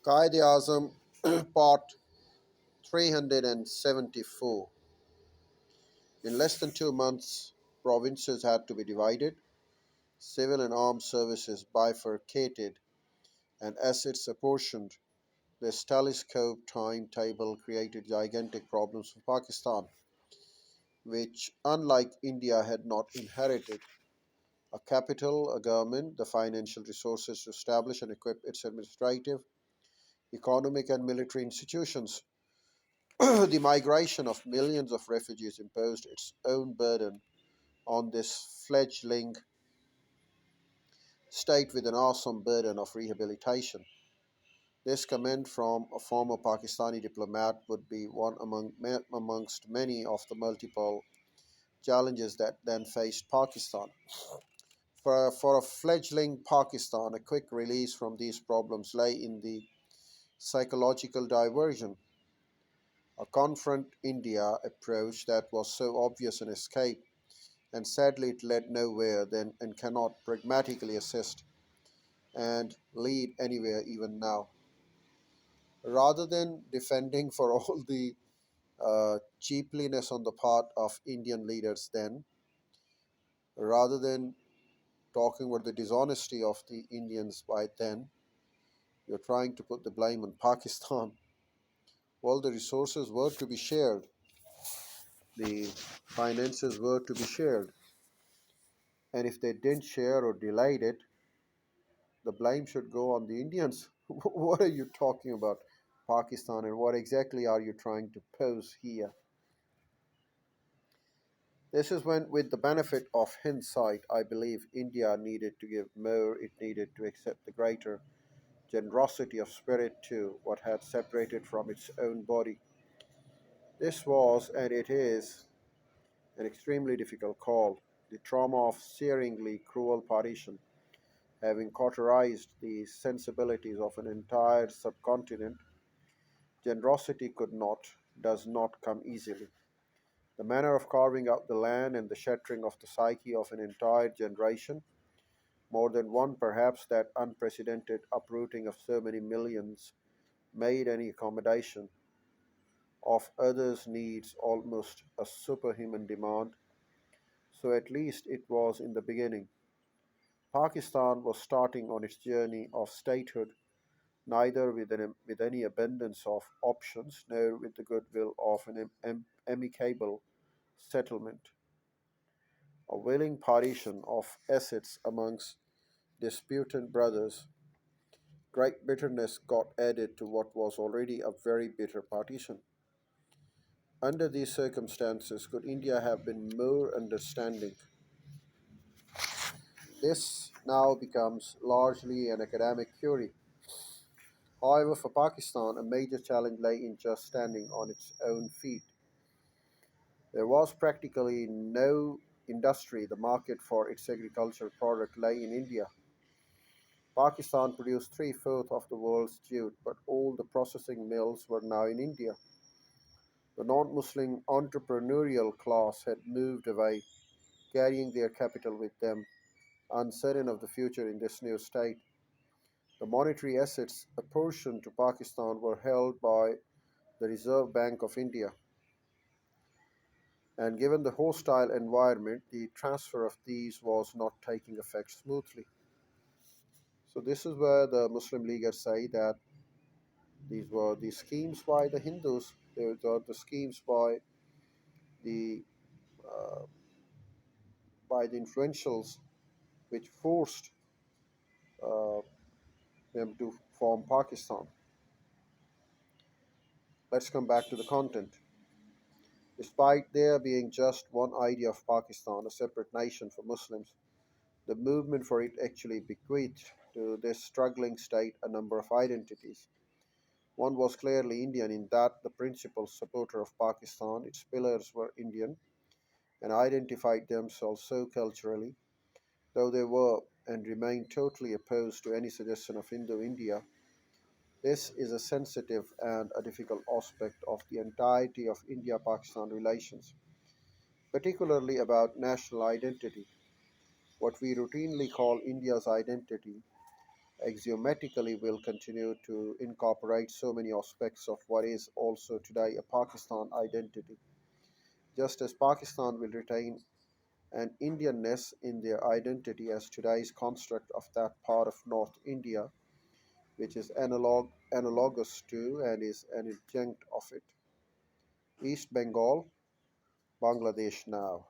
Qaid Azam, Part 374. In less than 2 months, provinces had to be divided, civil and armed services bifurcated, and assets apportioned. This telescope timetable created gigantic problems for Pakistan, which, unlike India, had not inherited a capital, a government, the financial resources to establish and equip its administrative, economic, and military institutions. The migration of millions of refugees imposed its own burden on this fledgling state with an awesome burden of rehabilitation. This comment from a former Pakistani diplomat would be one amongst many of the multiple challenges that then faced Pakistan. For a fledgling Pakistan, a quick release from these problems lay in the psychological diversion, a confront India approach that was so obvious an escape, and sadly it led nowhere then and cannot pragmatically assist and lead anywhere even now. Rather than defending for all the cheapliness on the part of Indian leaders then, rather than talking about the dishonesty of the Indians by then, you're trying to put the blame on Pakistan. Well, the resources were to be shared, the finances were to be shared, and if they didn't share or delayed it, the blame should go on the Indians. What are you talking about, Pakistan, and what exactly are you trying to pose here? This is when, with the benefit of hindsight, I believe India needed to give more, it needed to accept the greater generosity of spirit to what had separated from its own body. This was, and it is, an extremely difficult call. The trauma of searingly cruel partition, having cauterized the sensibilities of an entire subcontinent, generosity could not, does not come easily. The manner of carving out the land and the shattering of the psyche of an entire generation, more than one perhaps, that unprecedented uprooting of so many millions, made any accommodation of others' needs almost a superhuman demand. So at least it was in the beginning. Pakistan was starting on its journey of statehood, neither with any abundance of options nor with the goodwill of an amicable settlement. A willing partition of assets amongst disputant brothers. Great bitterness got added to what was already a very bitter partition. Under these circumstances, could India have been more understanding? This now becomes largely an academic query. However, for Pakistan, a major challenge lay in just standing on its own feet. There was practically no industry. The market for its agricultural product lay in India. Pakistan produced three-fourths of the world's jute, but all the processing mills were now in India. The non-Muslim entrepreneurial class had moved away, carrying their capital with them, uncertain of the future in this new state. The monetary assets apportioned to Pakistan were held by the Reserve Bank of India, and given the hostile environment, the transfer of these was not taking effect smoothly. So, this is where the Muslim leaders say that these were the schemes by the Hindus, these are the schemes the uh, by the influentials which forced uh, them to form Pakistan. Let's come back to the content. Despite there being just one idea of Pakistan, a separate nation for Muslims, the movement for it actually bequeathed to this struggling state a number of identities. One was clearly Indian in that the principal supporter of Pakistan, its pillars were Indian, and identified themselves so culturally, though they were and remain totally opposed to any suggestion of Indo India. This is a sensitive and a difficult aspect of the entirety of India Pakistan relations, particularly about national identity. What we routinely call India's identity axiomatically will continue to incorporate so many aspects of what is also today a Pakistan identity. Just as Pakistan will retain an Indianness in their identity as today's construct of that part of North India, which is analogous to and is an adjunct of it. East Bengal, Bangladesh now.